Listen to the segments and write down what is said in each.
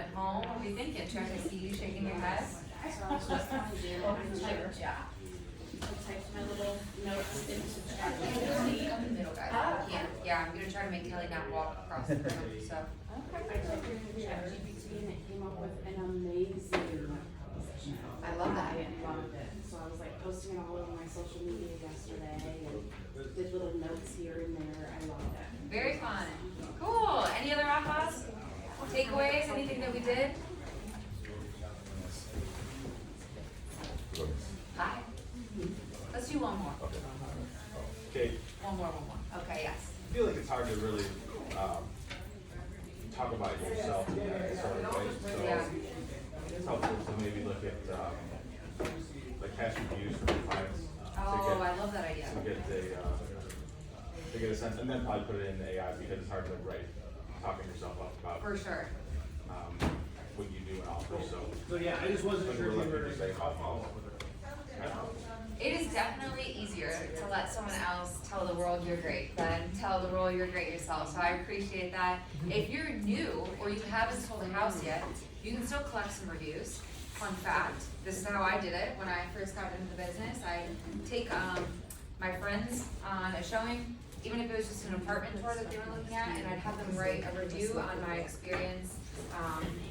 at home? What are you thinking? Trying to see you shaking your head? So I was just kind of doing I typed my little notes into ChatGPT. I'm the middle guy. Yeah, I'm gonna try to make Kelly not walk across the room, so. I typed it into ChatGPT and it came up with an amazing position. I love that. I loved it. So I was like posting it all over my social media yesterday and did little notes here and there. I loved it. Very fun. Cool. Any other ahas? Takeaways? Anything that we did? Hi. Let's do one more. Okay. One more. Okay, yes. I feel like it's hard to really talk about yourself in that sort of way. So it's helpful to maybe look at like cash reviews from clients. Oh, I love that idea. To get a sense, and then probably put it in the AI because it's hard to write, talking yourself up about For sure. what you do and offer. So yeah, I just wasn't sure if you were say follow. It is definitely easier to let someone else tell the world you're great than tell the world you're great yourself. So I appreciate that. If you're new or you haven't sold a house yet, you can still collect some reviews. Fun fact, this is how I did it when I first got into the business. I take my friends on a showing, even if it was just an apartment tour that they were looking at, and I'd have them write a review on my experience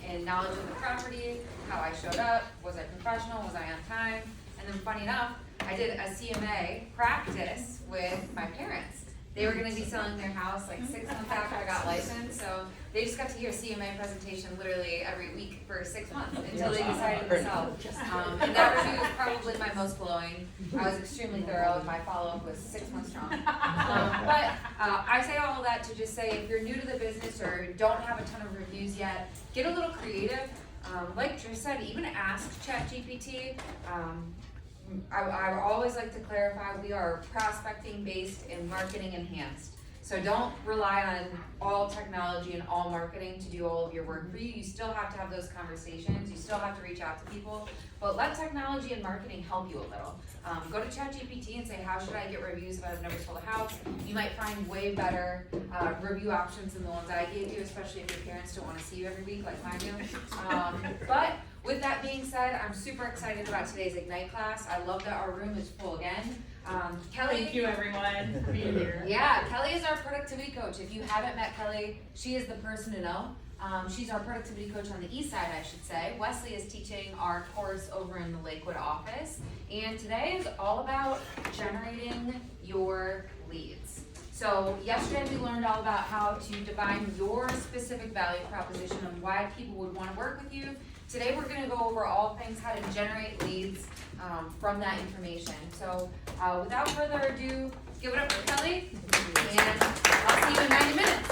and knowledge of the property, how I showed up, was I professional, was I on time, and then funny enough, I did a CMA practice with my parents. They were gonna be selling their house like 6 months after I got licensed, so they just got to hear a CMA presentation literally every week for 6 months until they decided to sell. And that review was probably my most glowing. I was extremely thorough and my follow-up was 6 months strong. But I say all of that to just say if you're new to the business or don't have a ton of reviews yet, get a little creative. Like Trish said, even ask ChatGPT. I always like to clarify, we are prospecting based and marketing enhanced. So don't rely on all technology and all marketing to do all of your work for you. You still have to have those conversations. You still have to reach out to people. But let technology and marketing help you a little. Go to ChatGPT and say, how should I get reviews if I've never sold a house? You might find way better review options than the ones I gave you, especially if your parents don't want to see you every week like mine do. But with that being said, I'm super excited about today's Ignite class. I love that our room is full again. Kelly. Thank you everyone for being here. Yeah, Kelly is our productivity coach. If you haven't met Kelly, she is the person to know. She's our productivity coach on the east side, I should say. Wesley is teaching our course over in the Lakewood office. And today is all about generating your leads. So yesterday we learned all about how to define your specific value proposition and why people would want to work with you. Today we're going to go over all things how to generate leads from that information. So without further ado, give it up for Kelly, and I'll see you in 90 minutes.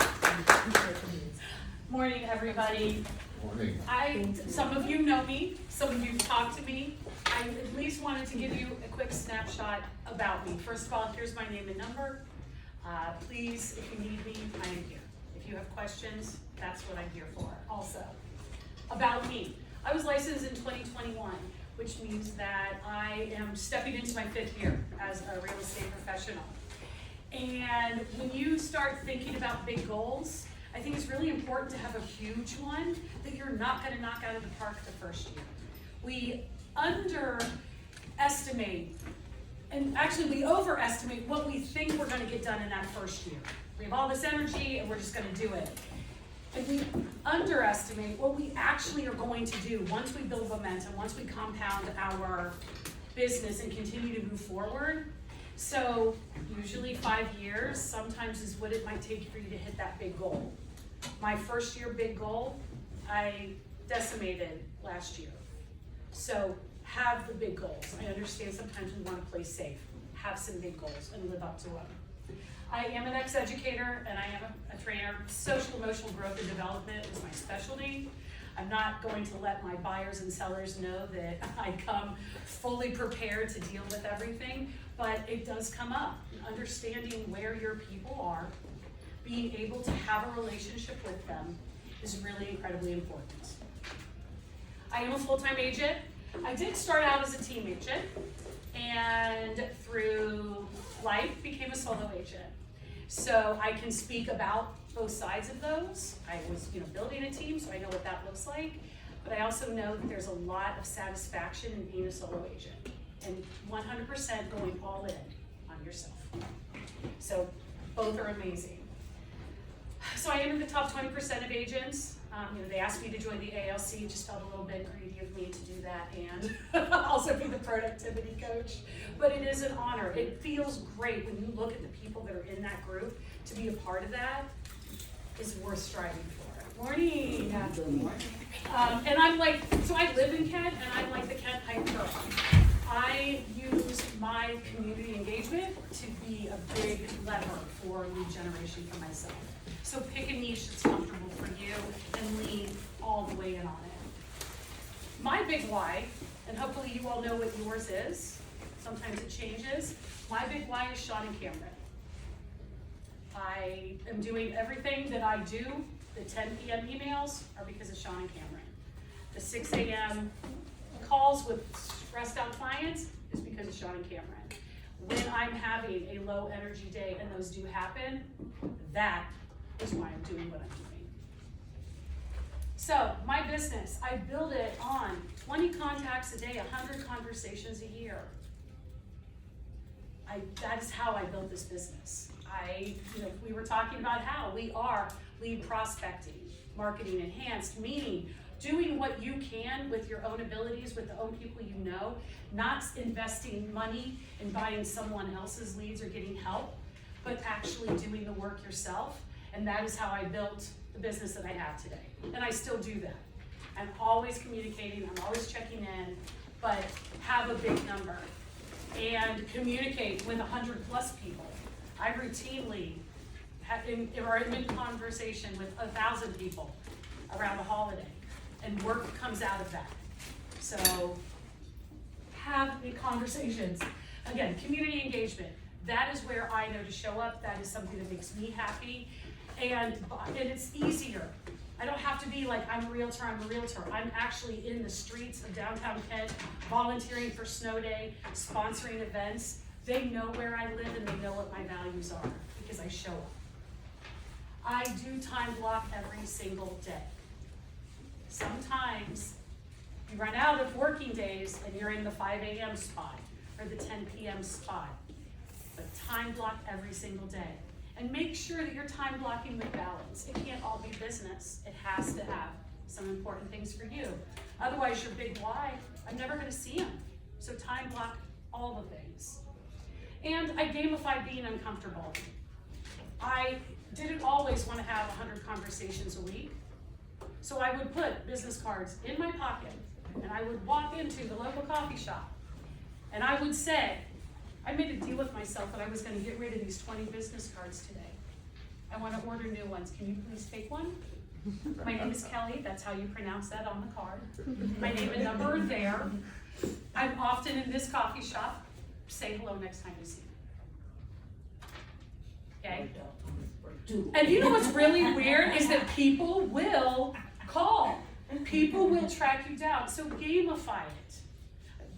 Morning, everybody. Morning. Some of you know me, some of you talked to me. I at least wanted to give you a quick snapshot about me. First of all, here's my name and number. Please, if you need me, I am here. If you have questions, that's what I'm here for. Also, about me. I was licensed in 2021, which means that I am stepping into my 5th year as a real estate professional. And when you start thinking about big goals, I think it's really important to have a huge one that you're not going to knock out of the park the first year. We underestimate, and actually we overestimate what we think we're going to get done in that first year. We have all this energy and we're just going to do it. And we underestimate what we actually are going to do once we build momentum, once we compound our business and continue to move forward. So usually 5 years sometimes is what it might take for you to hit that big goal. My first year big goal, I decimated last year. So have the big goals. I understand sometimes we want to play safe. Have some big goals and live up to them. I am an ex-educator and I am a trainer. Social emotional growth and development is my specialty. I'm not going to let my buyers and sellers know that I come fully prepared to deal with everything, but it does come up. Understanding where your people are, being able to have a relationship with them is really incredibly important. I am a full-time agent. I did start out as a team agent and through life became a solo agent. So I can speak about both sides of those. I was, building a team, so I know what that looks like. But I also know that there's a lot of satisfaction in being a solo agent and 100% going all in on yourself. So both are amazing. So I entered the top 20% of agents. They asked me to join the ALC, just felt a little bit greedy of me to do that and also be the productivity coach. But it is an honor. It feels great when you look at the people that are in that group. To be a part of that is worth striving for. Morning. And I'm like, so I live in Kent and I'm like the Kent hype girl. I use my community engagement to be a big lever for lead generation for myself. So pick a niche that's comfortable for you and lean all the way in on it. My big why, and hopefully you all know what yours is, sometimes it changes. My big why is Sean and Cameron. I am doing everything that I do. The 10 p.m. emails are because of Sean and Cameron. The 6 a.m. calls with stressed out clients is because of Sean and Cameron. When I'm having a low energy day, and those do happen, that is why I'm doing what I'm doing. So my business, I build it on 20 contacts a day, 100 conversations a year. That is how I built this business. We were talking about how we are lead prospecting, marketing enhanced, meaning doing what you can with your own abilities, with the own people you know, not investing money in buying someone else's leads or getting help, but actually doing the work yourself. And that is how I built the business that I have today. And I still do that. I'm always communicating, I'm always checking in, but have a big number and communicate with 100 plus people. I routinely am in conversation with 1,000 people around the holiday, and work comes out of that. So have the conversations. Again, community engagement. That is where I know to show up. That is something that makes me happy. And it's easier. I don't have to be like, I'm a realtor. I'm actually in the streets of downtown Kent, volunteering for snow day, sponsoring events. They know where I live and they know what my values are because I show up. I do time block every single day. Sometimes you run out of working days and you're in the 5 a.m. spot or the 10 p.m. spot. But time block every single day. And make sure that you're time blocking with balance. It can't all be business. It has to have some important things for you. Otherwise, your big why, I'm never going to see them. So time block all the things. And I gamify being uncomfortable. I didn't always want to have 100 conversations a week. So I would put business cards in my pocket and I would walk into the local coffee shop and I would say, I made a deal with myself that I was going to get rid of these 20 business cards today. I want to order new ones. Can you please take one? My name is Kelly. That's how you pronounce that on the card. My name and number are there. I'm often in this coffee shop. Say hello next time you see me. Okay? And you know what's really weird is that people will call. People will track you down. So gamify it.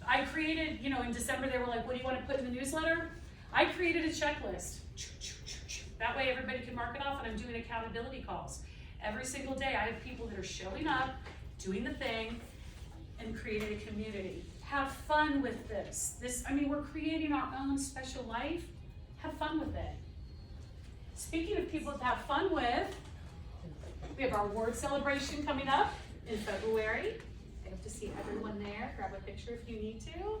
I created, in December they were like, what do you want to put in the newsletter? I created a checklist. That way everybody can mark it off, and I'm doing accountability calls. Every single day I have people that are showing up, doing the thing, and creating a community. Have fun with this. We're creating our own special life. Have fun with it. Speaking of people to have fun with, we have our award celebration coming up in February. I hope to see everyone there. Grab a picture if you need to.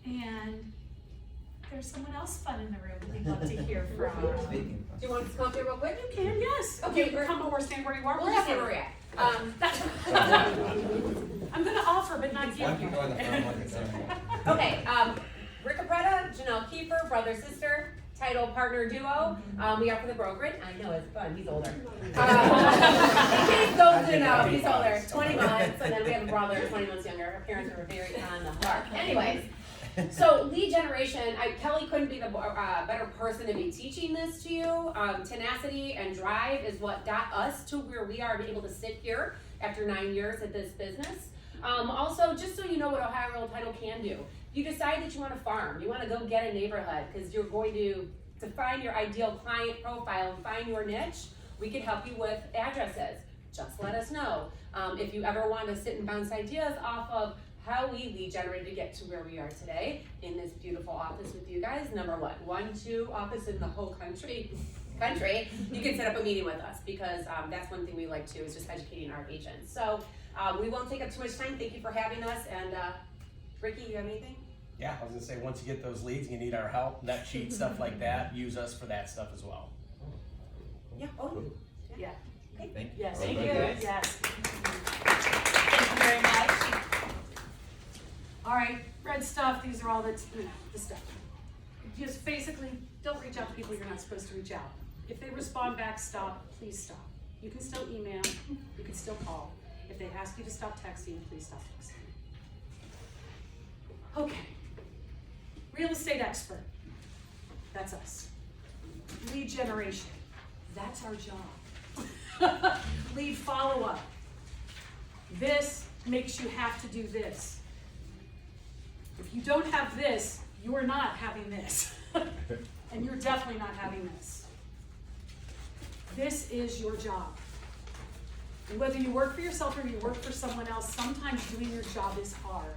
And there's someone else fun in the room that we'd love to hear from. Do you want us to come up here real quick? You can, yes. Okay, come over, stand where you are. We'll have where we're at. I'm gonna offer, but not give you. Okay, Rick Capretta, Janelle Kiefer, brother, sister, title partner duo. We are for the brokerage. I know, it's fun, he's older. In case those didn't know, he's older, 20 months, and then we have a brother, 20 months younger. Our parents are very on the mark. Anyways, so lead generation, Kelly couldn't be the better person to be teaching this to you. Tenacity and drive is what got us to where we are able to sit here after 9 years at this business. Also, just so you know what Ohio Rural Title can do. You decide that you want to farm, you want to go get a neighborhood because you're going to to find your ideal client profile and find your niche, we can help you with addresses. Just let us know. If you ever want to sit and bounce ideas off of how we lead generated to get to where we are today in this beautiful office with you guys, number one, 2 office in the whole country, you can set up a meeting with us, because that's one thing we like to, is just educating our agents. So we won't take up too much time. Thank you for having us. And Ricky, you have anything? Yeah, I was gonna say, once you get those leads and you need our help, net sheet, stuff like that, use us for that stuff as well. Yeah. Oh, Yeah. okay. Thank you. Yes, Well, thank thank you, you. yes. Thank you very much. All right, red stuff, these are all the stuff. Just basically, don't reach out to people you're not supposed to reach out. If they respond back, stop, please stop. You can still email, you can still call. If they ask you to stop texting, please stop texting. Okay, real estate expert, that's us. Lead generation, that's our job. Lead follow-up, this makes you have to do this. If you don't have this, you're not having this. And you're definitely not having this. This is your job. And whether you work for yourself or you work for someone else, sometimes doing your job is hard.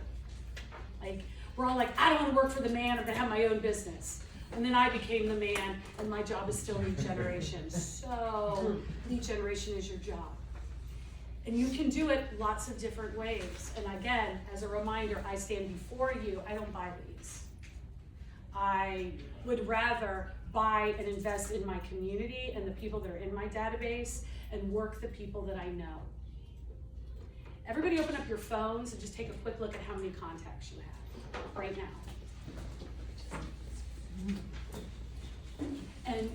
Like, we're all like, I don't want to work for the man, or to have my own business. And then I became the man, and my job is still lead generation. So, lead generation is your job. And you can do it lots of different ways. And again, as a reminder, I stand before you, I don't buy leads. I would rather buy and invest in my community and the people that are in my database, and work the people that I know. Everybody open up your phones and just take a quick look at how many contacts you have right now. And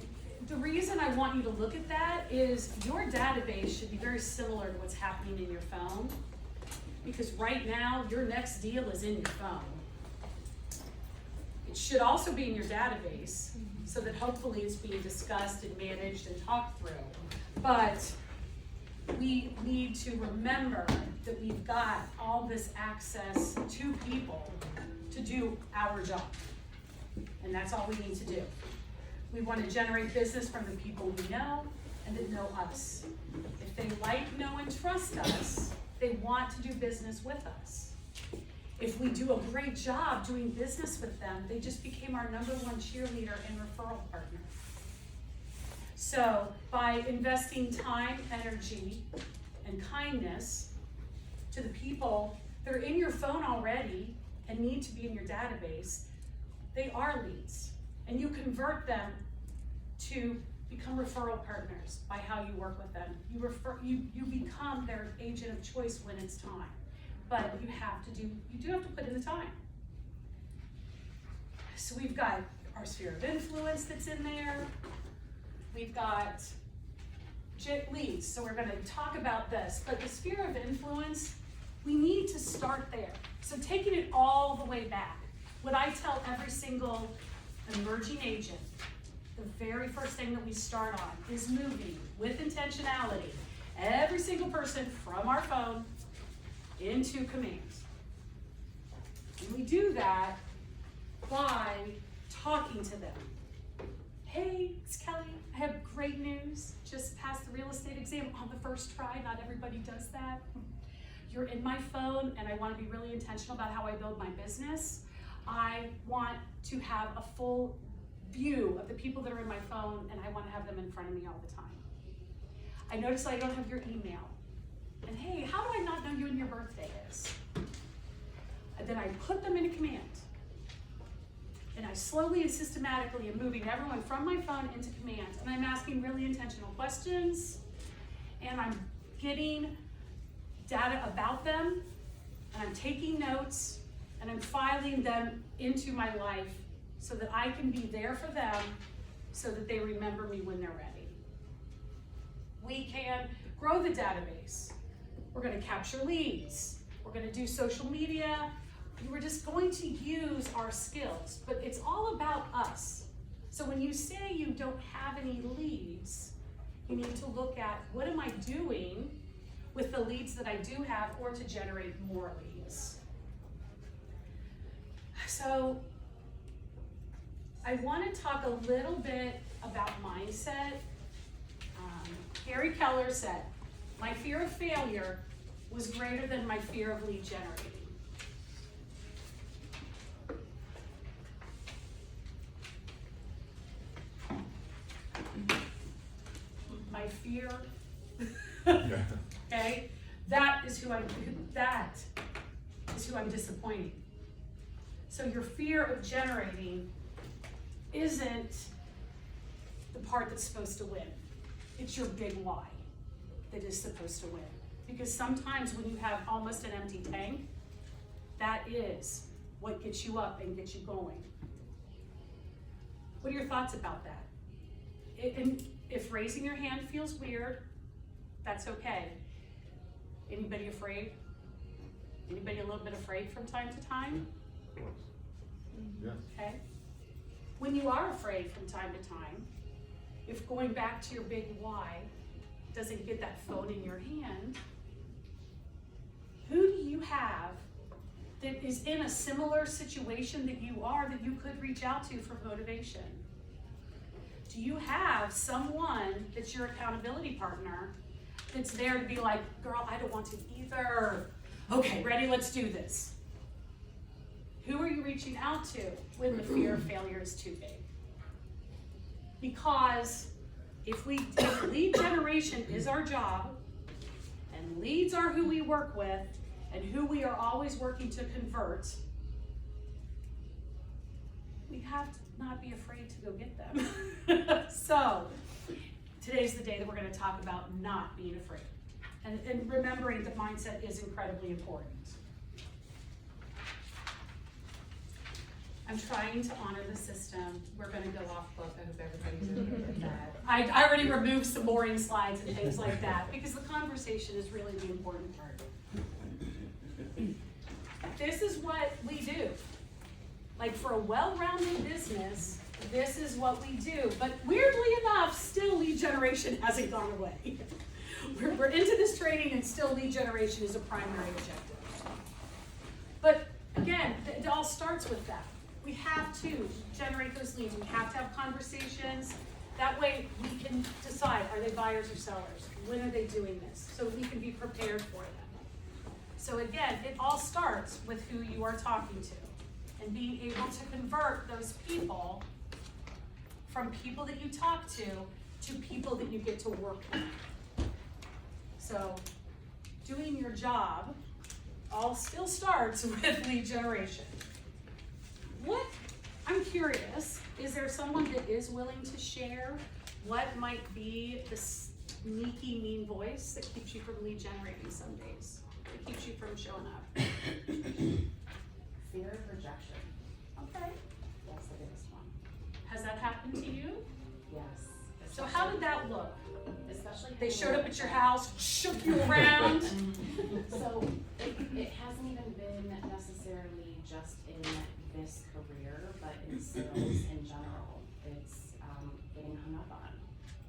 the reason I want you to look at that is your database should be very similar to what's happening in your phone, because right now your next deal is in your phone. It should also be in your database, so that hopefully it's being discussed and managed and talked through. But we need to remember that we've got all this access to people to do our job. And that's all we need to do. We want to generate business from the people we know and that know us. If they like, know, and trust us, they want to do business with us. If we do a great job doing business with them, they just became our #1 cheerleader and referral partner. So by investing time, energy, and kindness to the people that are in your phone already and need to be in your database, they are leads. And you convert them to become referral partners by how you work with them. You become their agent of choice when it's time. But you do have to put in the time. So we've got our sphere of influence that's in there. We've got leads, so we're gonna talk about this. But the sphere of influence, we need to start there. So taking it all the way back, what I tell every single emerging agent, the very first thing that we start on is moving with intentionality every single person from our phone into commands. And we do that by talking to them. Hey, it's Kelly. I have great news. Just passed the real estate exam on the first try. Not everybody does that. You're in my phone, and I want to be really intentional about how I build my business. I want to have a full view of the people that are in my phone, and I want to have them in front of me all the time. I notice I don't have your email. And hey, how do I not know when your birthday is? And then I put them in a command. And I slowly and systematically am moving everyone from my phone into command. And I'm asking really intentional questions. And I'm getting data about them. And I'm taking notes. And I'm filing them into my life so that I can be there for them so that they remember me when they're ready. We can grow the database. We're going to capture leads. We're going to do social media. We're just going to use our skills, but it's all about us. So when you say you don't have any leads, you need to look at what am I doing with the leads that I do have, or to generate more leads. So I want to talk a little bit about mindset. Gary Keller said, "My fear of failure was greater than my fear of lead generating." My fear, Yeah. okay, that is who I'm disappointing. So your fear of generating isn't the part that's supposed to win. It's your big why that is supposed to win. Because sometimes when you have almost an empty tank, that is what gets you up and gets you going. What are your thoughts about that? And if raising your hand feels weird, that's okay. Anybody afraid? Anybody a little bit afraid from time to time? Of course. Yes. Okay. When you are afraid from time to time, if going back to your big why doesn't get that phone in your hand, who do you have that is in a similar situation that you are that you could reach out to for motivation? Do you have someone that's your accountability partner that's there to be like, girl, I don't want to either. Okay, ready, let's do this. Who are you reaching out to when the fear of failure is too big? Because if lead generation is our job, and leads are who we work with, and who we are always working to convert, we have to not be afraid to go get them. So, today's the day that we're going to talk about not being afraid. And remembering that mindset is incredibly important. I'm trying to honor the system. We're going to go off book. I hope everybody's okay with that. I already removed some boring slides and things like that because the conversation is really the important part. This is what we do. Like for a well-rounded business, this is what we do. But weirdly enough, still lead generation hasn't gone away. We're into this training and still lead generation is a primary objective. But again, it all starts with that. We have to generate those leads. We have to have conversations. That way we can decide, are they buyers or sellers? When are they doing this? So we can be prepared for them. So again, it all starts with who you are talking to and being able to convert those people from people that you talk to people that you get to work with. So doing your job all still starts with lead generation. I'm curious, is there someone that is willing to share what might be the sneaky mean voice that keeps you from lead generating some days? That keeps you from showing up? Fear of rejection. Okay. That's the biggest one. Has that happened to you? Yes. So how did that look? Especially They showed up at your house, shook you around? So it hasn't even been necessarily just in this career, but in sales in general. It's getting hung up on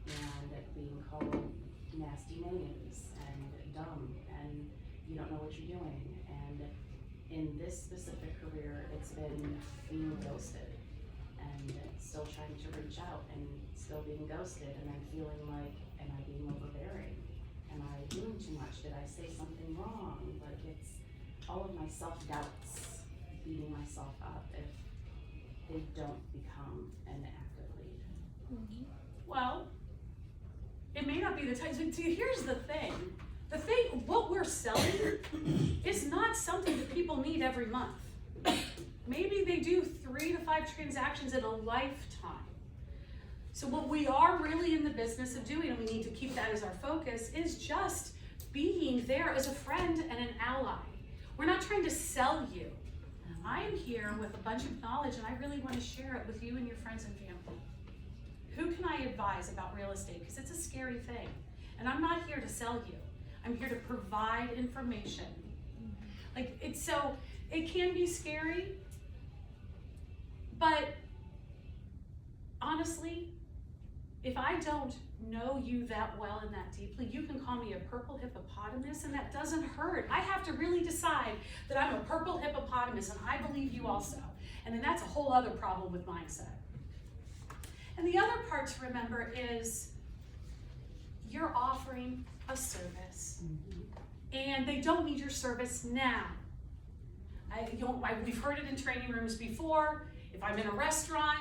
and being called nasty names and dumb and you don't know what you're doing. And in this specific career, it's been being ghosted and still trying to reach out and still being ghosted and then feeling like, am I being overbearing? Am I doing too much? Did I say something wrong? Like it's all of my self-doubts beating myself up if they don't become an active lead. Well, it may not be the time. So here's the thing. What we're selling is not something that people need every month. Maybe they do 3 to 5 transactions in a lifetime. So what we are really in the business of doing, and we need to keep that as our focus, is just being there as a friend and an ally. We're not trying to sell you. I am here with a bunch of knowledge and I really want to share it with you and your friends and family. Who can I advise about real estate? Because it's a scary thing. And I'm not here to sell you. I'm here to provide information. It can be scary, but honestly, if I don't know you that well and that deeply, you can call me a purple hippopotamus and that doesn't hurt. I have to really decide that I'm a purple hippopotamus and I believe you also. And then that's a whole other problem with mindset. And the other part to remember is you're offering a service. And they don't need your service now. We've heard it in training rooms before. If I'm in a restaurant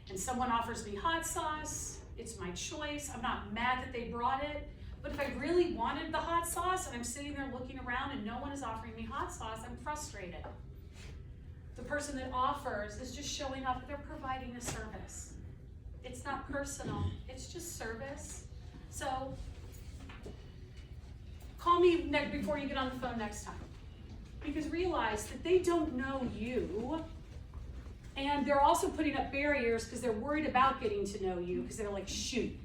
and someone offers me hot sauce, it's my choice. I'm not mad that they brought it. But if I really wanted the hot sauce and I'm sitting there looking around and no one is offering me hot sauce, I'm frustrated. The person that offers is just showing up, they're providing a service. It's not personal, it's just service. So, call me before you get on the phone next time. Because realize that they don't know you, and they're also putting up barriers because they're worried about getting to know you, because they're like, shoot,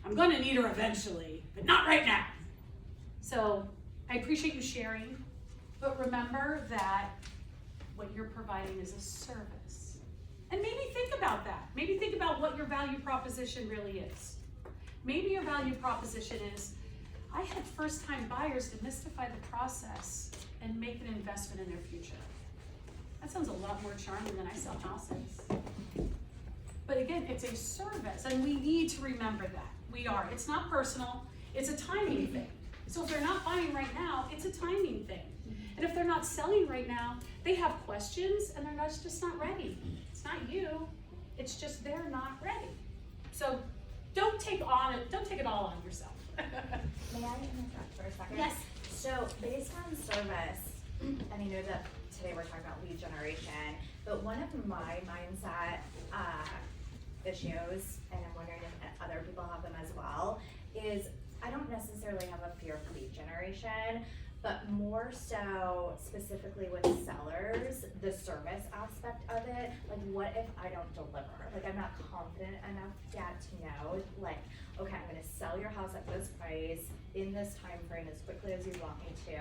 I'm gonna need her eventually, but not right now. So, I appreciate you sharing, but remember that what you're providing is a service. And maybe think about that. Maybe think about what your value proposition really is. Maybe your value proposition is, I had first-time buyers demystify the process and make an investment in their future. That sounds a lot more charming than I sell houses. But again, it's a service, and we need to remember that. It's not personal, it's a timing thing. So if they're not buying right now, it's a timing thing. And if they're not selling right now, they have questions and they're just not ready. It's not you, it's just they're not ready. So don't take it all on yourself. May I interrupt for a second? Yes. So based on service, and I know that today we're talking about lead generation, but one of my mindset issues, and I'm wondering if other people have them as well, is I don't necessarily have a fear of lead generation, but more so specifically with sellers, the service aspect of it. Like, what if I don't deliver? Like, I'm not confident enough yet to know, like, okay, I'm gonna sell your house at this price in this time frame as quickly as you want me to,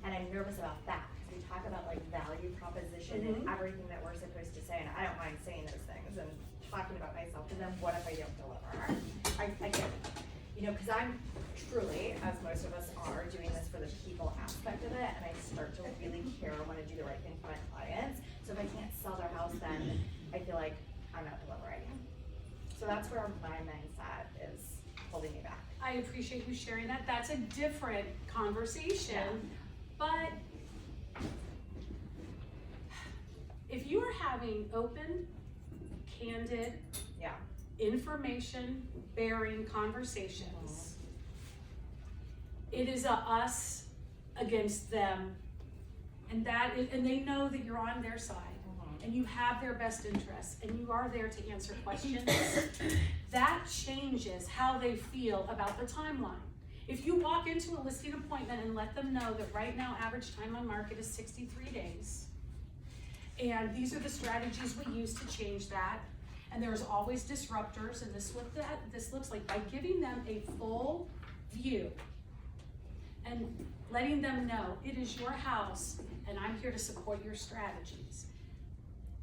and I'm nervous about that, because we talk about like value proposition and everything that we're supposed to say, and I don't mind saying those things and talking about myself, but then what if I don't deliver? I get it. You know, because I'm truly, as most of us are, doing this for the people aspect of it, and I start to really care and want to do the right thing for my clients. So if I can't sell their house, then I feel like I'm not delivering. So that's where my mindset is holding me back. I appreciate you sharing that. That's a different conversation, but if you are having open, candid, information-bearing conversations, it is a us against them, and they know that you're on their side, and you have their best interests, and you are there to answer questions. That changes how they feel about the timeline. If you walk into a listing appointment and let them know that right now average time on market is 63 days, and these are the strategies we use to change that, and there's always disruptors, and this looks like, by giving them a full view and letting them know it is your house and I'm here to support your strategies,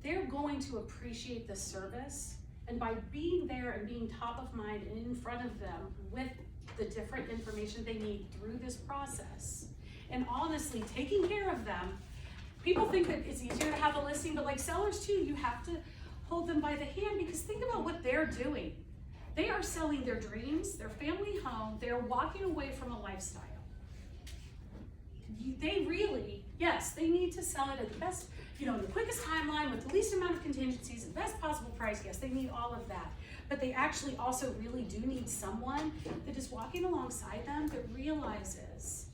they're going to appreciate the service. And by being there and being top of mind and in front of them with the different information they need through this process, and honestly taking care of them, people think that it's easier to have a listing, but like sellers too, you have to hold them by the hand, because think about what they're doing. They are selling their dreams, their family home, they're walking away from a lifestyle. They really, yes, they need to sell it at the best, in the quickest timeline with the least amount of contingencies, the best possible price. Yes, they need all of that. But they actually also really do need someone that is walking alongside them that realizes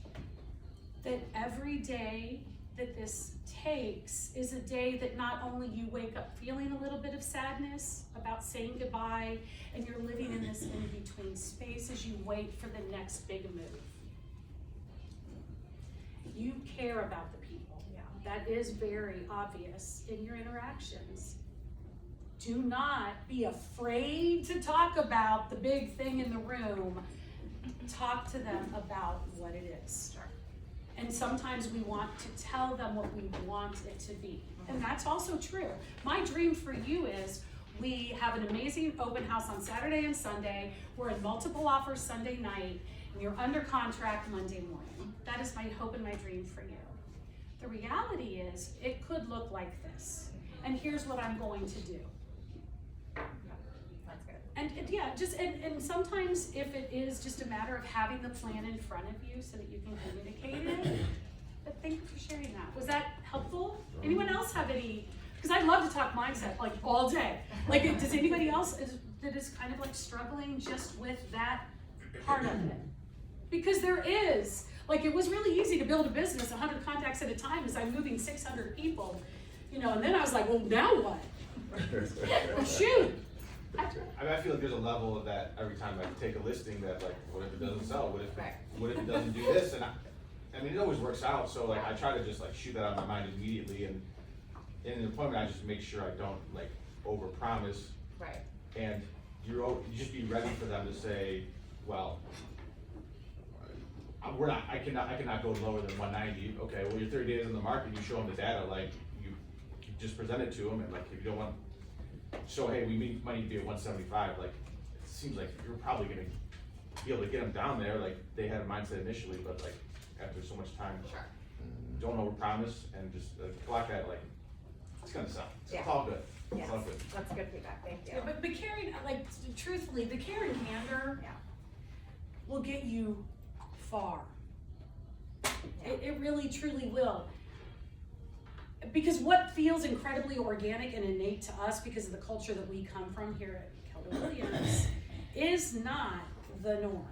that every day that this takes is a day that not only you wake up feeling a little bit of sadness about saying goodbye, and you're living in this in-between space as you wait for the next big move. You care about the people. That is very obvious in your interactions. Do not be afraid to talk about the big thing in the room. Talk to them about what it is. Sure. And sometimes we want to tell them what we want it to be. And that's also true. My dream for you is we have an amazing open house on Saturday and Sunday. We're in multiple offers Sunday night, and you're under contract Monday morning. That is my hope and my dream for you. The reality is, it could look like this. And here's what I'm going to do. That's good. And yeah, and sometimes if it is just a matter of having the plan in front of you so that you can communicate it, but thank you for sharing that. Was that helpful? Anyone else have any, because I love to talk mindset like all day. Like, does anybody else that is kind of like struggling just with that part of it? Because there is, like, it was really easy to build a business 100 contacts at a time as I'm moving 600 people, you know, and then I was like, well, now what? Well, shoot. I mean, I feel like there's a level of that every time I take a listing that, like, what if it doesn't sell? What if it doesn't do this? And I mean, it always works out, so like, I try to just like shoot that out of my mind immediately, and in an appointment, I just make sure I don't like overpromise. Right. And you just be ready for them to say, well, I cannot go lower than 190. Okay, well, you're 30 days in the market, you show them the data, like, you just present it to them, and like, if you don't want, so hey, we might need to be at 175, like, it seems like you're probably gonna be able to get them down there, like, they had a mindset initially, but like, after so much time, Sure. don't overpromise, and just clock that, like, it's gonna sell, it's Yeah. all good, Yes, it's all good. that's good feedback, thank you. Yeah, but carrying, like, truthfully, the care and candor Yeah. will get you far. It really, truly will. Because what feels incredibly organic and innate to us because of the culture that we come from here at Keller Williams is not the norm.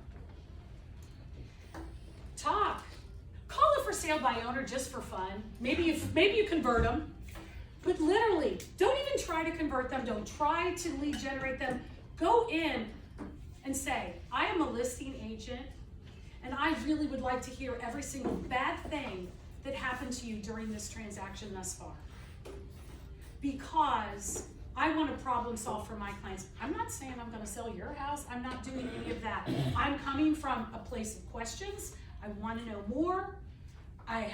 Talk. Call a for sale by owner just for fun. Maybe you convert them, but literally, don't even try to convert them. Don't try to lead generate them. Go in and say, I am a listing agent, and I really would like to hear every single bad thing that happened to you during this transaction thus far. Because I want to problem solve for my clients. I'm not saying I'm going to sell your house. I'm not doing any of that. I'm coming from a place of questions. I want to know more. I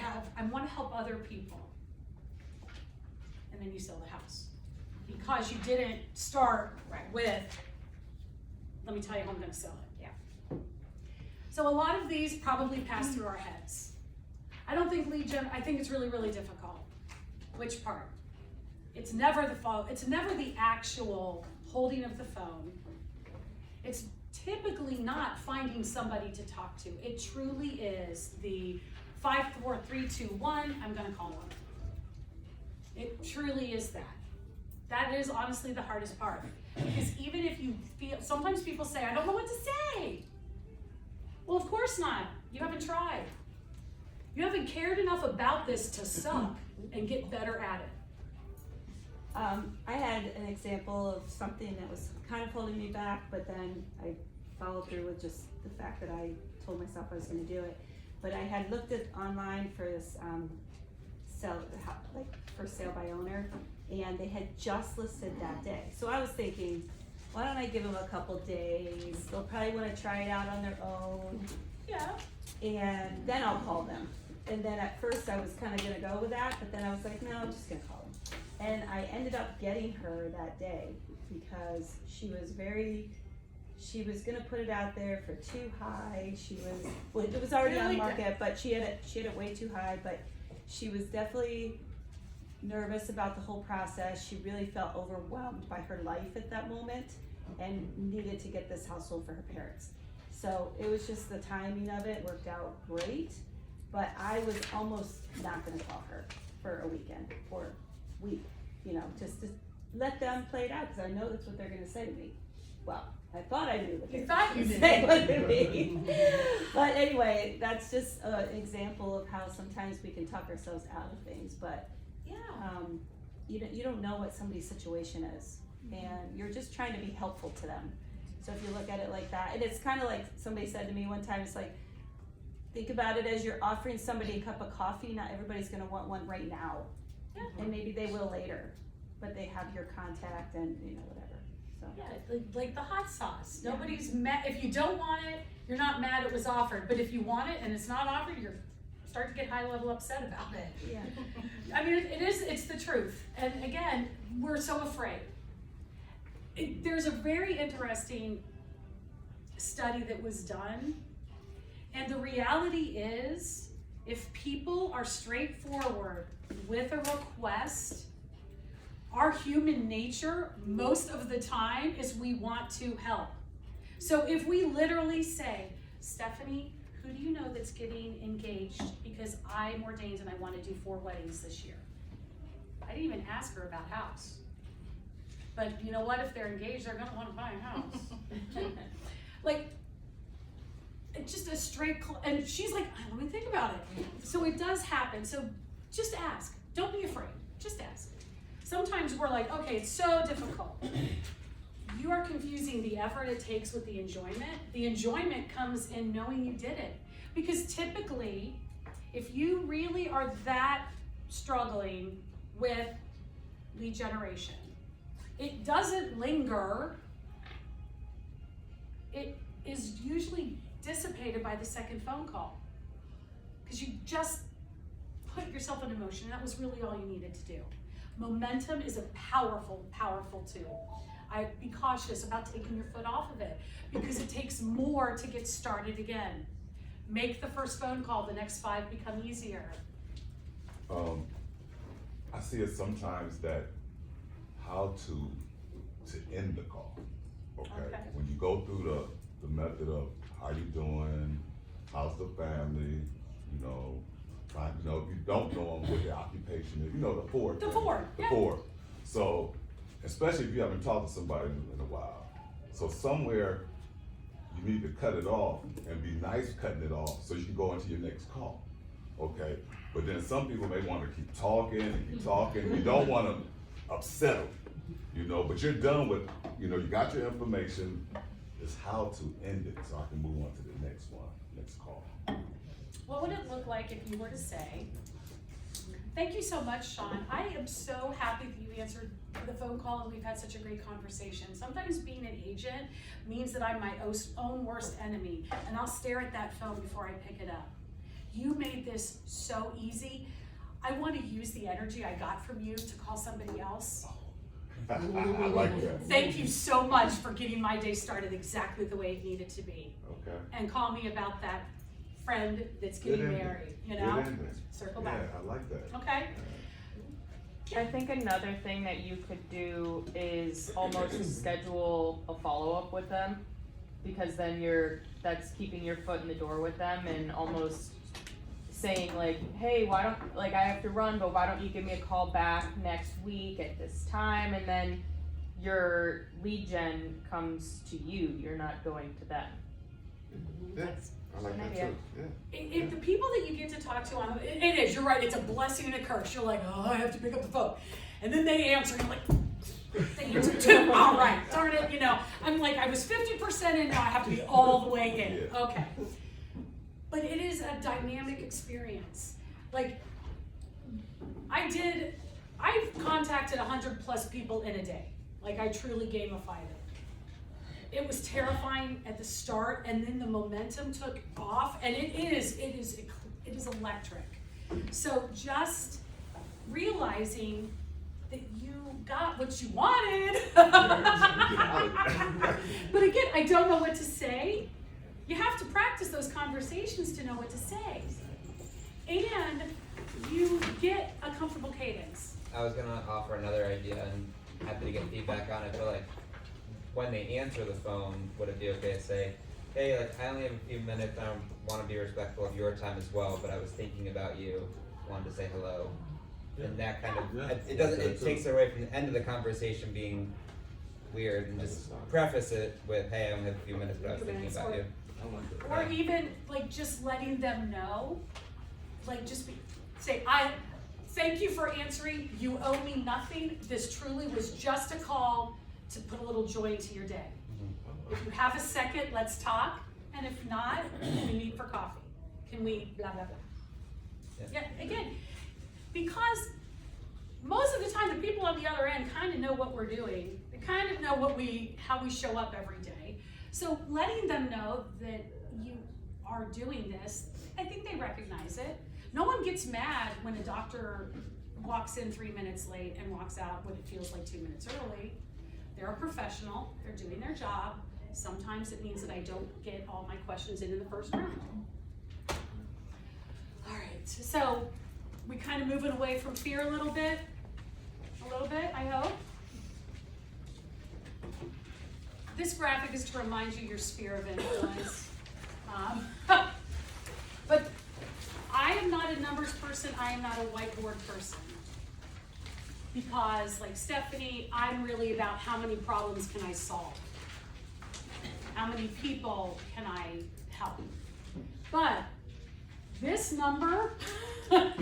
want to help other people. And then you sell the house. Because you didn't start with, let me tell you how I'm going to sell it. Yeah. So a lot of these probably pass through our heads. I don't think lead gen, I think it's really, really difficult. Which part? It's never the phone, it's never the actual holding of the phone. It's typically not finding somebody to talk to. It truly is the 5, 4, 3, 2, 1, I'm gonna call them. It truly is that. That is honestly the hardest part. Because even if you feel, sometimes people say, I don't know what to say. Well, of course not. You haven't tried. You haven't cared enough about this to suck and get better at it. I had an example of something that was kind of holding me back, but then I followed through with just the fact that I told myself I was going to do it. But I had looked at online for this for sale by owner, and they had just listed that day. So I was thinking, why don't I give them a couple days? They'll probably want to try it out on their own. Yeah. And then I'll call them. And then at first I was kind of going to go with that, but then I was like, no, I'm just going to call them. And I ended up getting her that day because she was going to put it out there for too high. It was already on the market, but she had it way too high, but she was definitely nervous about the whole process. She really felt overwhelmed by her life at that moment and needed to get this house sold for her parents. So it was just the timing of it worked out great, but I was almost not gonna call her for a weekend or week, just to let them play it out, because I know that's what they're gonna say to me. Well, I thought I knew what they were gonna say to me. But anyway, that's just an example of how sometimes we can talk ourselves out of things, but you don't know what somebody's situation is, and you're just trying to be helpful to them. So if you look at it like that, and it's kind of like somebody said to me one time, it's like, think about it as you're offering somebody a cup of coffee. Not everybody's gonna want one right now, and maybe they will later, but they have your contact and whatever. So Yeah, like the hot sauce. Nobody's mad, if you don't want it, you're not mad it was offered, but if you want it and it's not offered, you're start to get high level upset about it. yeah. I mean, it's the truth. And again, we're so afraid. There's a very interesting study that was done, and the reality is, if people are straightforward with a request, our human nature, most of the time, is we want to help. So if we literally say, Stephanie, who do you know that's getting engaged because I'm ordained and I want to do 4 weddings this year? I didn't even ask her about house. But you know what, if they're engaged, they're gonna want to buy a house. Like, it's just a straight, and she's like, let me think about it. So it does happen, so just ask. Don't be afraid, just ask. Sometimes we're like, okay, it's so difficult. You are confusing the effort it takes with the enjoyment. The enjoyment comes in knowing you did it. Because typically, if you really are that struggling with lead generation, it doesn't linger. It is usually dissipated by the second phone call. Because you just put yourself in motion, and that was really all you needed to do. Momentum is a powerful, powerful tool. I'd be cautious about taking your foot off of it because it takes more to get started again. Make the first phone call, the next 5 become easier. I see it sometimes that how to end the call, okay? When you go through the method of how you doing, how's the family, you know, if you don't know them, what their occupation is, you know, the 4. The 4, The yeah. 4. So, especially if you haven't talked to somebody in a while. So somewhere, you need to cut it off and be nice cutting it off so you can go into your next call, okay? But then some people may want to keep talking and keep talking. You don't want to upset them, you know, but you're done with, you know, you got your information. It's how to end it so I can move on to the next one, next call. What would it look like if you were to say, thank you so much, Sean. I am so happy that you answered the phone call and we've had such a great conversation. Sometimes being an agent means that I'm my own worst enemy, and I'll stare at that phone before I pick it up. You made this so easy. I want to use the energy I got from you to call somebody else. I like that. Thank you so much for getting my day started exactly the way it needed to be. Okay. And call me about that friend that's getting married, you know? Good ending. Circle Yeah, back. I like that. Okay? I think another thing that you could do is almost schedule a follow-up with them, because then that's keeping your foot in the door with them and almost saying like, hey, why don't, like, I have to run, but why don't you give me a call back next week at this time? And then your lead gen comes to you, you're not going to them. Yeah, I like that too, yeah. If the people that you get to talk to on, it is, you're right, it's a blessing and a curse. You're like, oh, I have to pick up the phone. And then they answer, and you're like, they answer too, all right, darn it, you know. I'm like, I was 50% in, now I have to be all the way in, okay. But it is a dynamic experience. Like, I've contacted 100+ people in a day. Like, I truly gamified it. It was terrifying at the start, and then the momentum took off, and it is electric. So just realizing that you got what you wanted. But again, I don't know what to say. You have to practice those conversations to know what to say. And you get a comfortable cadence. I was gonna offer another idea and happy to get feedback on it, but like when they answer the phone, would it be okay to say, hey, like I only have a few minutes, I wanna be respectful of your time as well, but I was thinking about you, wanted to say hello. Yeah. And that kind of, Yeah. it takes it away from the end of the conversation being weird and just preface it with, hey, I only have a few minutes, but I was thinking about you. I like that. Or even like just letting them know, like just say, thank you for answering, you owe me nothing, this truly was just a call to put a little joy into your day. If you have a second, let's talk, and if not, we meet for coffee. Can we blah, blah, blah. Yeah, again, because most of the time the people on the other end kind of know what we're doing, they kind of know how we show up every day. So letting them know that you are doing this, I think they recognize it. No one gets mad when a doctor walks in 3 minutes late and walks out when it feels like 2 minutes early. They're a professional, they're doing their job. Sometimes it means that I don't get all my questions in the first round. All right, so we kind of moving away from fear a little bit. little bit, I hope. This graphic is to remind you your sphere of influence. But I am not a numbers person, I am not a whiteboard person. Because like Stephanie, I'm really about how many problems can I solve? How many people can I help? But this number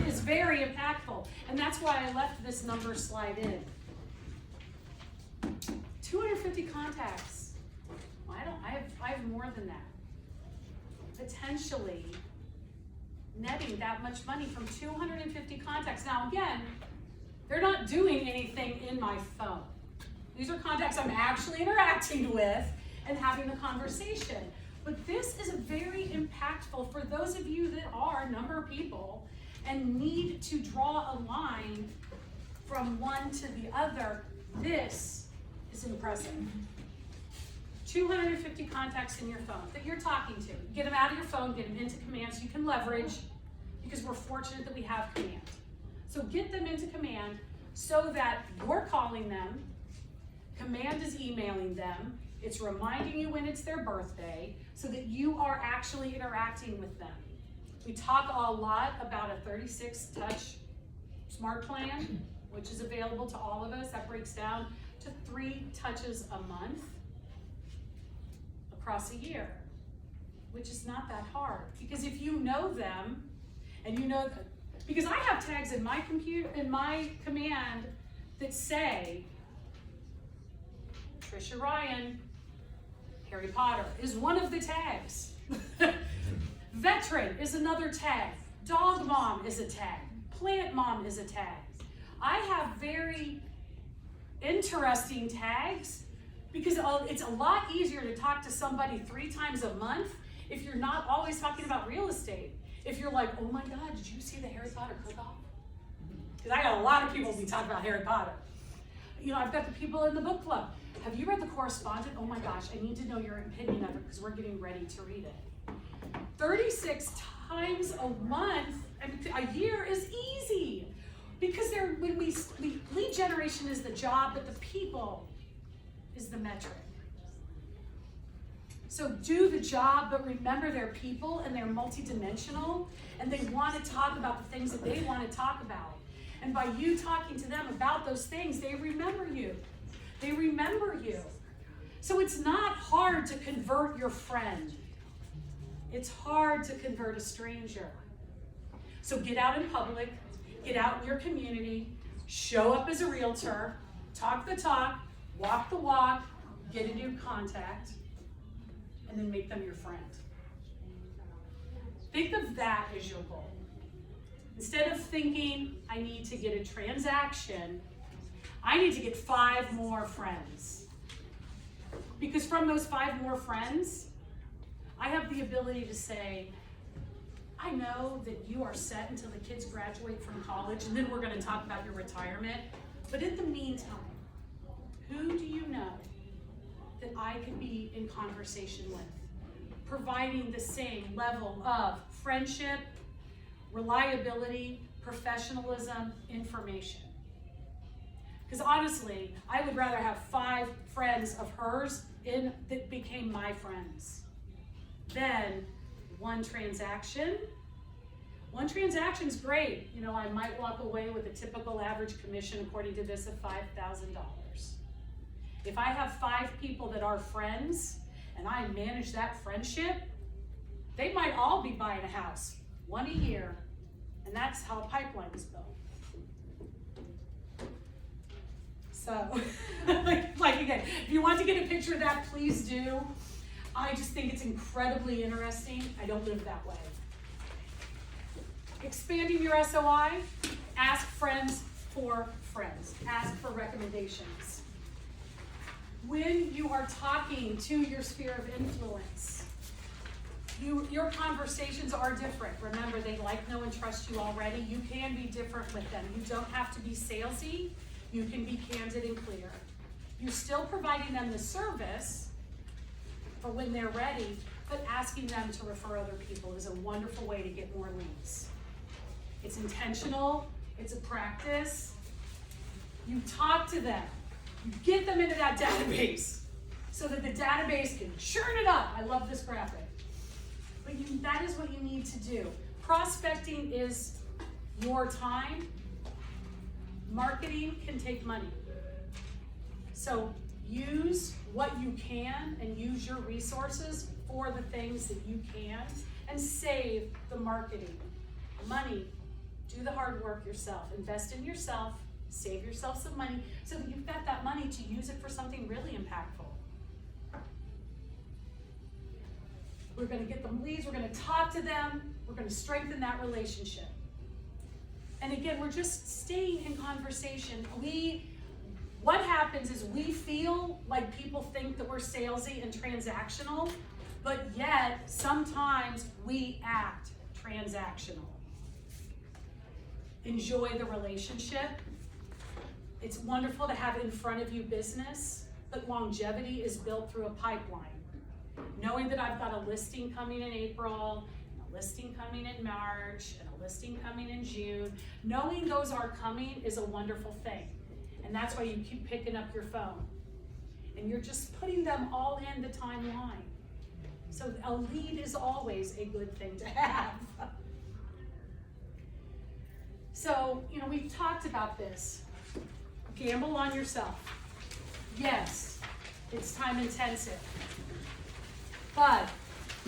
is very impactful, and that's why I left this number slide in. 250 contacts. Well, I have more than that. Potentially netting that much money from 250 contacts. Now again, they're not doing anything in my phone. These are contacts I'm actually interacting with and having the conversation. But this is very impactful for those of you that are a number of people and need to draw a line from one to the other. This is impressive. 250 contacts in your phone that you're talking to. Get them out of your phone, get them into command so you can leverage, because we're fortunate that we have command. So get them into command so that you're calling them, command is emailing them, it's reminding you when it's their birthday, so that you are actually interacting with them. We talk a lot about a 36 touch smart plan, which is available to all of us. That breaks down to 3 touches a month across a year, which is not that hard. Because if you know them, and you know that, because I have tags in my computer, in my command that say, Trisha Ryan, Harry Potter is one of the tags. Veteran is another tag. Dog mom is a tag. Plant mom is a tag. I have very interesting tags because it's a lot easier to talk to somebody 3 times a month if you're not always talking about real estate. If you're like, oh my God, did you see the Harry Potter cook-off? Because I got a lot of people who talk about Harry Potter. You know, I've got the people in the book club. Have you read The Correspondent? Oh my gosh, I need to know your opinion of it because we're getting ready to read it. 36 times a month, a year is easy. Because when we lead generation is the job, but the people is the metric. So do the job, but remember they're people and they're multidimensional and they want to talk about the things that they want to talk about. And by you talking to them about those things, they remember you. They remember you. So it's not hard to convert your friend. It's hard to convert a stranger. So get out in public, get out in your community, show up as a realtor, talk the talk, walk the walk, get a new contact, and then make them your friend. Think of that as your goal. Instead of thinking, I need to get a transaction, I need to get 5 more friends. Because from those 5 more friends, I have the ability to say, I know that you are set until the kids graduate from college, and then we're going to talk about your retirement. But in the meantime, who do you know that I could be in conversation with, providing the same level of friendship, reliability, professionalism, information? Because honestly, I would rather have 5 friends of hers that became my friends than one transaction. One transaction is great. You know, I might walk away with a typical average commission according to this of $5,000. If I have 5 people that are friends and I manage that friendship, they might all be buying a house, 1 a year, and that's how a pipeline is built. So, like again, if you want to get a picture of that, please do. I just think it's incredibly interesting. I don't live that way. Expanding your SOI, ask friends for friends. Ask for recommendations. When you are talking to your sphere of influence, your conversations are different. Remember, they like, know, and trust you already. You can be different with them. You don't have to be salesy. You can be candid and clear. You're still providing them the service for when they're ready, but asking them to refer other people is a wonderful way to get more leads. It's intentional, it's a practice, You talk to them. You get them into that database so that the database can churn it up. I love this graphic. But that is what you need to do. Prospecting is your time. Marketing can take money. So use what you can and use your resources for the things that you can and save the marketing. Money, do the hard work yourself. Invest in yourself, save yourself some money so that you've got that money to use it for something really impactful. We're gonna get them leads, we're gonna talk to them, we're gonna strengthen that relationship. And again, we're just staying in conversation. What happens is we feel like people think that we're salesy and transactional, but yet sometimes we act transactional. Enjoy the relationship. It's wonderful to have in front of you business, but longevity is built through a pipeline. Knowing that I've got a listing coming in April, and a listing coming in March, and a listing coming in June, knowing those are coming is a wonderful thing. And that's why you keep picking up your phone. And you're just putting them all in the timeline. So a lead is always a good thing to have. So, we've talked about this. Gamble on yourself. Yes, it's time intensive, but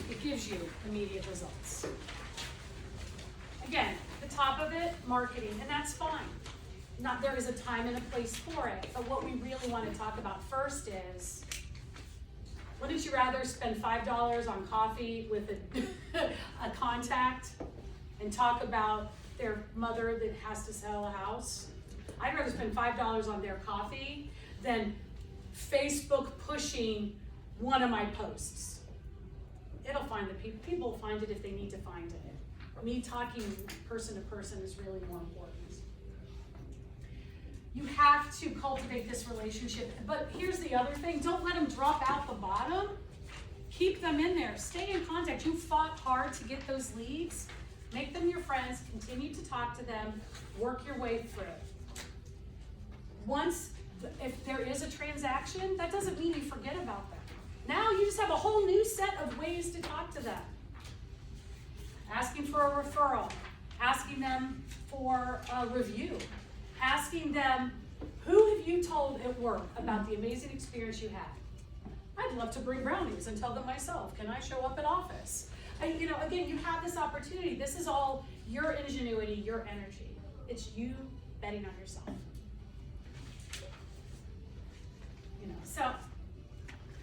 it gives you immediate results. Again, the top of it, marketing, and that's fine. There is a time and a place for it, but what we really want to talk about first is, wouldn't you rather spend $5 on coffee with a contact and talk about their mother that has to sell a house? I'd rather spend $5 on their coffee than Facebook pushing one of my posts. It'll find the people will find it if they need to find it. Me talking person to person is really more important. You have to cultivate this relationship, but here's the other thing, don't let them drop out the bottom. Keep them in there, stay in contact. You fought hard to get those leads. Make them your friends, continue to talk to them, work your way through. If there is a transaction, that doesn't mean you forget about them. Now you just have a whole new set of ways to talk to them. Asking for a referral, asking them for a review, asking them, who have you told at work about the amazing experience you had? I'd love to bring brownies and tell them myself. Can I show up at office? Again, you have this opportunity. This is all your ingenuity, your energy. It's you betting on yourself. So,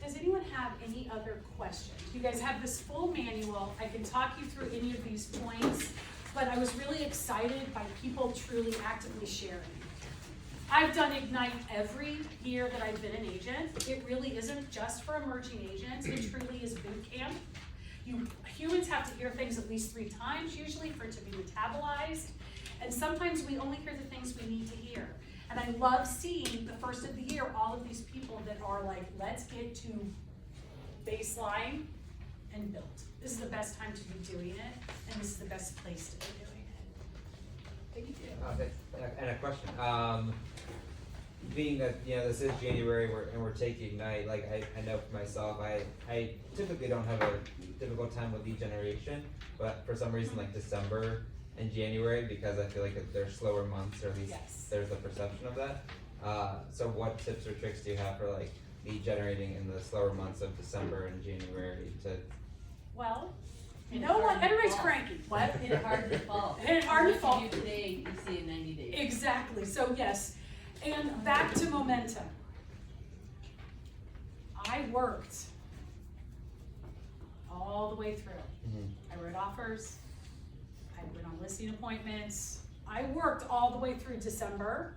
does anyone have any other questions? You guys have this full manual. I can talk you through any of these points, but I was really excited by people truly actively sharing. I've done Ignite every year that I've been an agent. It really isn't just for emerging agents. It truly is boot camp. Humans have to hear things at least 3 times usually for it to be metabolized. And sometimes we only hear the things we need to hear. And I love seeing the first of the year, all of these people that are like, let's get to baseline and build. This is the best time to be doing it, and this is the best place to be doing it. Thank you. And a question. Being that this is January and we're taking Ignite, like I know for myself, I typically don't have a difficult time with lead generation, but for some reason like December and January, because I feel like they're slower months, or at least there's the perception of that. So what tips or tricks do you have for like lead generating in the slower months of December and January to? Well, everybody's cranky. What? Hit it hard in the fall. Hit it hard in the fall. What you do today, you see in 90 days. Exactly. So yes, and back to momentum. I worked all the way through. I wrote offers. I went on listing appointments. I worked all the way through December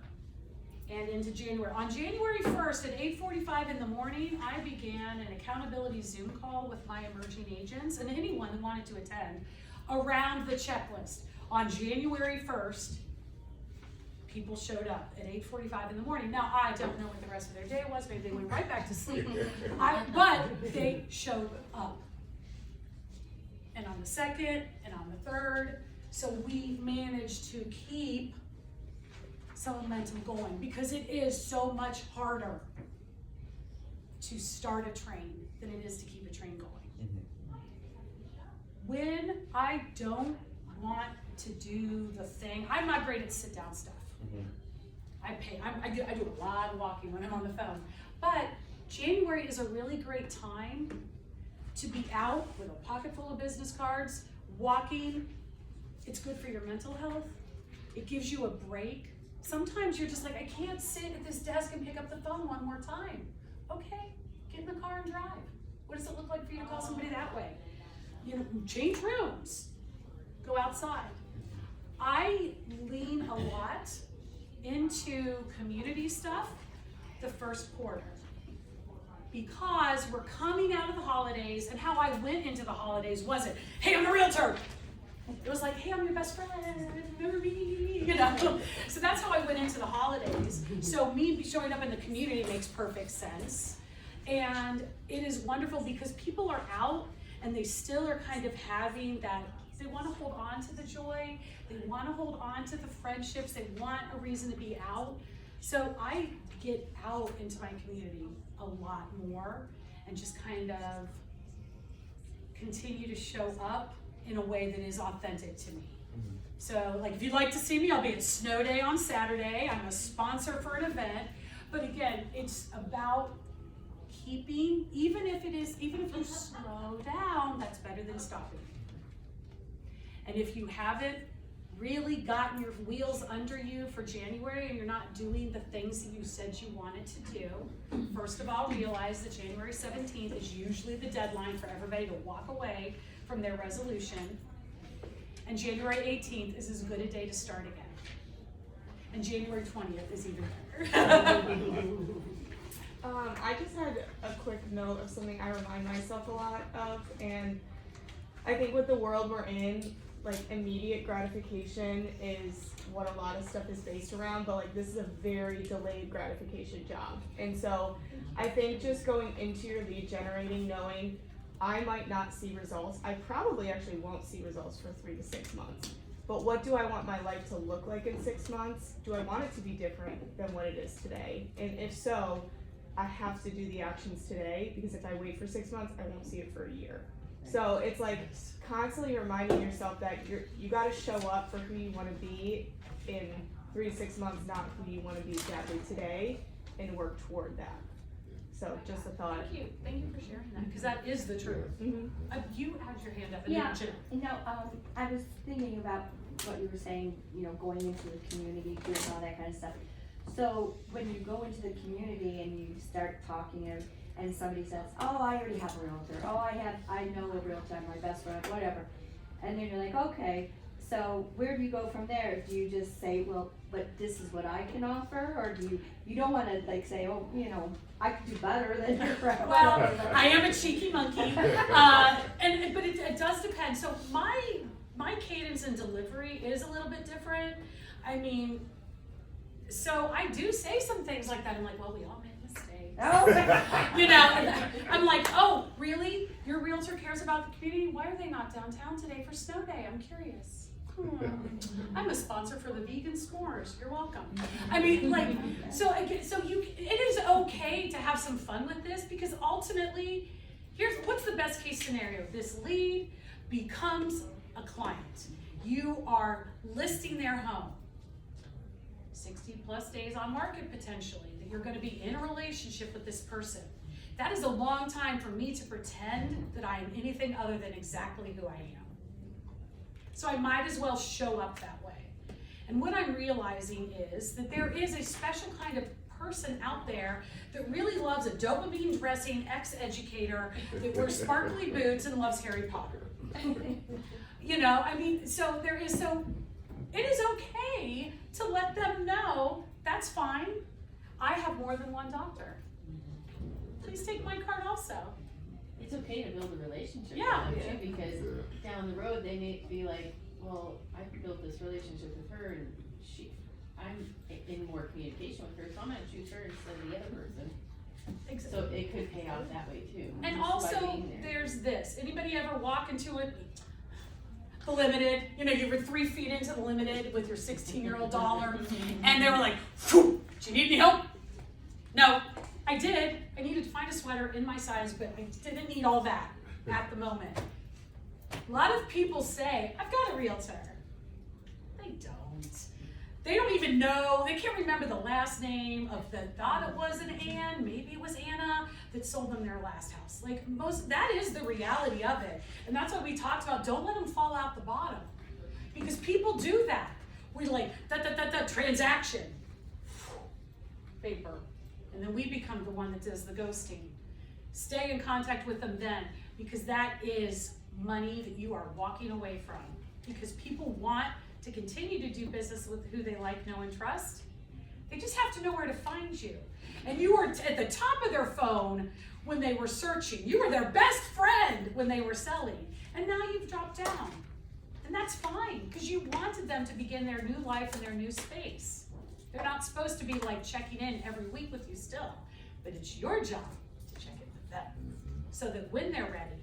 and into January. On January 1st at 8:45 in the morning, I began an accountability Zoom call with my emerging agents and anyone who wanted to attend around the checklist. On January 1st, people showed up at 8:45 in the morning. Now, I don't know what the rest of their day was. Maybe they went right back to sleep. But they showed up. And on the 2nd and on the 3rd, so we managed to keep some momentum going, because it is so much harder to start a train than it is to keep a train going. When I don't want to do the thing, I'm not great at sit down stuff. I do a lot of walking when I'm on the phone, but January is a really great time to be out with a pocket full of business cards, walking. It's good for your mental health. It gives you a break. Sometimes you're just like, I can't sit at this desk and pick up the phone one more time. Okay, get in the car and drive. What does it look like for you to call somebody that way? You know, change rooms, go outside. I lean a lot into community stuff the first quarter, because we're coming out of the holidays, and how I went into the holidays wasn't, hey, I'm a realtor. It was like, hey, I'm your best friend, remember me, you know? So that's how I went into the holidays. So me showing up in the community makes perfect sense. And it is wonderful because people are out and they still are kind of having that, they want to hold on to the joy, they want to hold on to the friendships, they want a reason to be out. So I get out into my community a lot more and just kind of continue to show up in a way that is authentic to me. So like if you'd like to see me, I'll be at Snow Day on Saturday. I'm a sponsor for an event. But again, it's about keeping, even if you slow down, that's better than stopping. And if you haven't really gotten your wheels under you for January and you're not doing the things that you said you wanted to do, first of all, realize that January 17th is usually the deadline for everybody to walk away from their resolution. And January 18th is as good a day to start again. And January 20th is even better. I just had a quick note of something I remind myself a lot of, and I think with the world we're in, like immediate gratification is what a lot of stuff is based around, but like this is a very delayed gratification job. And so I think just going into your lead generating, knowing I might not see results, I probably actually won't see results for 3 to 6 months. But what do I want my life to look like in 6 months? Do I want it to be different than what it is today? And if so, I have to do the actions today, because if I wait for 6 months, I won't see it for a year. So it's like constantly reminding yourself that you got to show up for who you want to be in 3 to 6 months, not who you want to be exactly today, and work toward that. So just a thought. Thank you for sharing that, because that is the truth. You had your hand up. Yeah, I was thinking about what you were saying, going into the community, doing all that kind of stuff. So when you go into the community and you start talking and somebody says, oh, I already have a realtor, oh, I know a realtor, I'm my best friend, whatever. And then you're like, okay, so where do you go from there? Do you just say, well, but this is what I can offer? Or do you don't want to like say, oh, I could do better than your friend. Well, I am a cheeky monkey, but it does depend. So my cadence and delivery is a little bit different. I mean, so I do say some things like that. I'm like, well, we all make mistakes. Oh. I'm like, oh, really? Your realtor cares about the community? Why are they not downtown today for Snow Day? I'm curious. I'm a sponsor for the vegan s'mores. You're welcome. I mean, like, it is okay to have some fun with this, because ultimately, what's the best case scenario? This lead becomes a client. You are listing their home. 60 plus days on market potentially, that you're going to be in a relationship with this person. That is a long time for me to pretend that I am anything other than exactly who I am. So I might as well show up that way. And what I'm realizing is that there is a special kind of person out there that really loves a dopamine dressing ex-educator that wears sparkly boots and loves Harry Potter. It is okay to let them know, that's fine. I have more than one doctor. Please take my card also. It's okay to build a relationship Yeah. with them too, because down the road they may be like, well, I built this relationship with her and I'm in more communication with her, so I'm gonna choose her instead of the other person. Exactly. So it could pay off that way too. And just by also, being there. there's this. Anybody ever walk into the limited, you know, you were 3 feet into the limited with your 16-year-old dollar, and they were like, "Phew, do you need any help?" No, I did. I needed to find a sweater in my size, but I didn't need all that at the moment. A lot of people say, "I've got a realtor." They don't. They don't even know, they can't remember the last name of the, thought it was an Ann, maybe it was Anna, that sold them their last house. Like that is the reality of it. And that's what we talked about, don't let them fall out the bottom. Because people do that. We like, transaction, paper. And then we become the one that does the ghosting. Stay in contact with them then, because that is money that you are walking away from. Because people want to continue to do business with who they like, know, and trust. They just have to know where to find you. And you were at the top of their phone when they were searching. You were their best friend when they were selling. And now you've dropped down. And that's fine, because you wanted them to begin their new life in their new space. They're not supposed to be like checking in every week with you still, but it's your job to check in with them. So that when they're ready,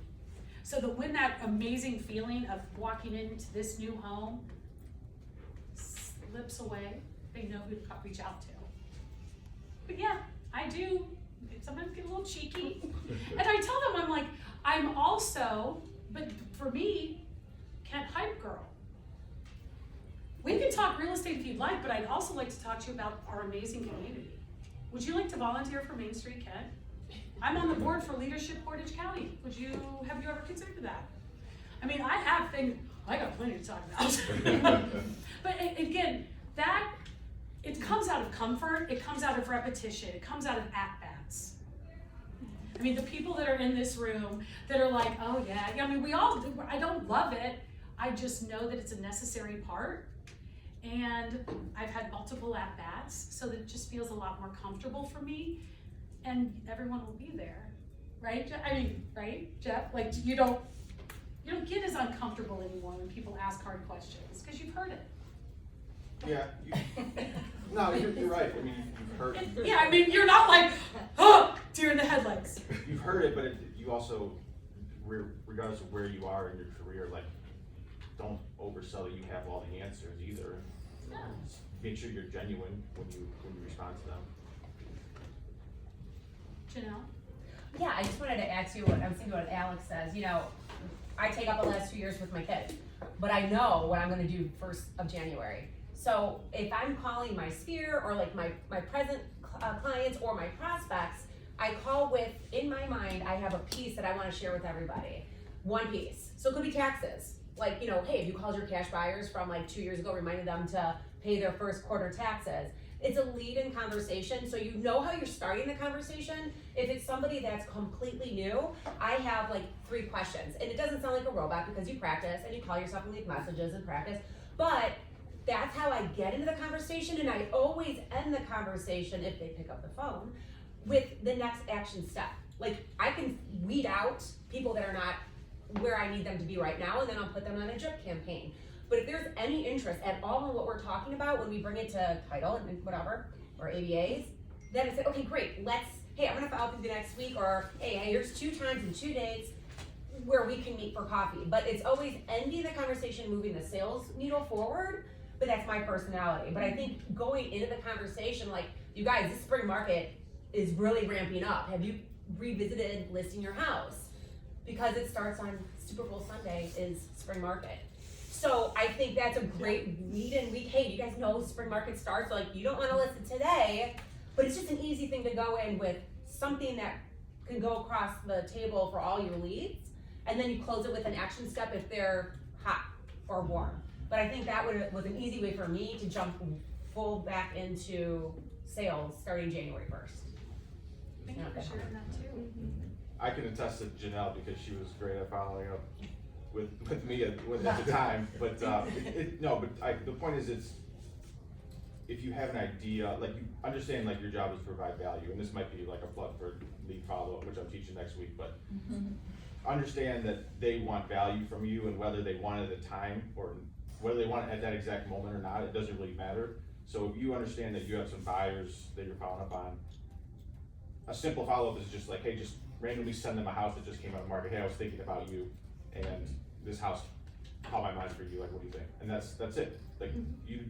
so that when that amazing feeling of walking into this new home slips away, they know who to reach out to. But yeah, I do sometimes get a little cheeky. And I tell them, I'm like, I'm also, but for me, Kent Hype Girl. We can talk real estate if you'd like, but I'd also like to talk to you about our amazing community. Would you like to volunteer for Main Street, Kent? I'm on the board for Leadership Portage County. Have you ever considered that? I mean, I have things, I got plenty to talk about. But again, it comes out of comfort, it comes out of repetition, it comes out of at-bats. I mean, the people that are in this room that are like, oh yeah, I mean, we all do, I don't love it, I just know that it's a necessary part. And I've had multiple at-bats, so that it just feels a lot more comfortable for me, and everyone will be there, right? I mean, right, Jeff? Like, you don't get as uncomfortable anymore when people ask hard questions, because you've heard it. Yeah, no, you're right, I mean, you've heard it. Yeah, I mean, you're not like, oh, deer in the headlights. You've heard it, but you also, regardless of where you are in your career, like, don't oversell that you have all the answers either. No. Make sure you're genuine when you respond to them. Janelle? Yeah, I just wanted to ask you what I was thinking what Alex says. You know, I take up the last 2 years with my kids, but I know what I'm going to do 1st of January. So if I'm calling my sphere or like my present clients or my prospects, I call with, in my mind, I have a piece that I want to share with everybody. One piece. So it could be taxes. Like, you know, hey, if you called your cash buyers from like 2 years ago, reminded them to pay their 1st quarter taxes. It's a lead-in conversation, so you know how you're starting the conversation. If it's somebody that's completely new, I have like 3 questions. And it doesn't sound like a robot because you practice and you call yourself and leave messages and practice, but that's how I get into the conversation, and I always end the conversation, if they pick up the phone, with the next action step. Like, I can weed out people that are not where I need them to be right now, and then I'll put them on a drip campaign. But if there's any interest at all in what we're talking about when we bring it to title and whatever, or ABAs, then it's like, okay, great, hey, I'm gonna follow up with you next week, or hey, here's 2 times and 2 dates where we can meet for coffee. But it's always ending the conversation, moving the sales needle forward, but that's my personality. But I think going into the conversation, like, you guys, this spring market is really ramping up. Have you revisited listing your house? Because it starts on Super Bowl Sunday is spring market. So I think that's a great lead-in week. Hey, you guys know spring market starts, so like, you don't wanna list it today, but it's just an easy thing to go in with something that can go across the table for all your leads, and then you close it with an action step if they're hot or warm. But I think that was an easy way for me to jump full back into sales starting January 1st. Thank you for sharing that too. I can attest to Janelle because she was great at following up with me at the time, but the point is, it's, if you have an idea, like, you understand, like, your job is to provide value, and this might be like a plug for lead follow-up, which I'm teaching next week, but understand that they want value from you, and whether they want it at the time or whether they want it at that exact moment or not, it doesn't really matter. So if you understand that you have some buyers that you're following up on, a simple follow-up is just like, hey, just randomly send them a house that just came on the market. Hey, I was thinking about you, and this house how am I for you, like, what do you think? And that's it. Like,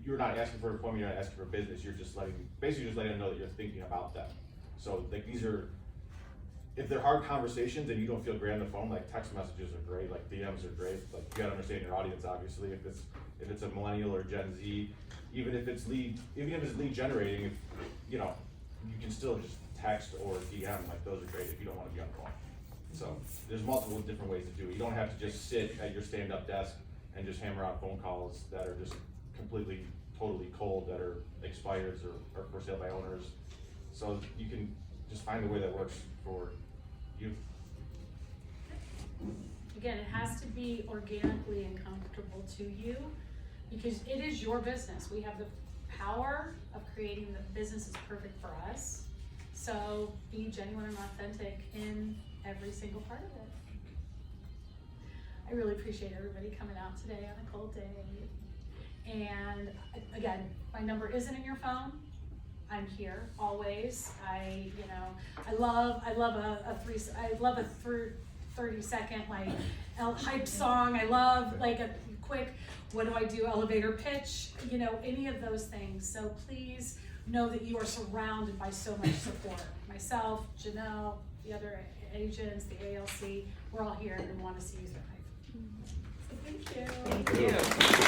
you're not asking for an appointment, you're not asking for business, you're just basically just letting them know that you're thinking about them. So, like, if they're hard conversations and you don't feel great on the phone, like, text messages are great, like, DMs are great, like, you gotta understand your audience, obviously, if it's a millennial or Gen Z, even if it's lead generating, if, you know, you can still just text or DM, like, those are great if you don't wanna be on the phone. So, there's multiple different ways to do it. You don't have to just sit at your stand-up desk and just hammer out phone calls that are just completely, totally cold, that are expireds or for sale by owners. So you can just find a way that works for you. Again, it has to be organically and comfortable to you, because it is your business. We have the power of creating the business is perfect for us. So be genuine and authentic in every single part of it. I really appreciate everybody coming out today on a cold day. And again, my number isn't in your phone. I'm here always. I love a 30-second like hype song. I love like a quick, what do I do, elevator pitch, any of those things. So please know that you are surrounded by so much support. Myself, Janelle, the other agents, the ALC, we're all here and want to see you thrive. So thank you. Thank you.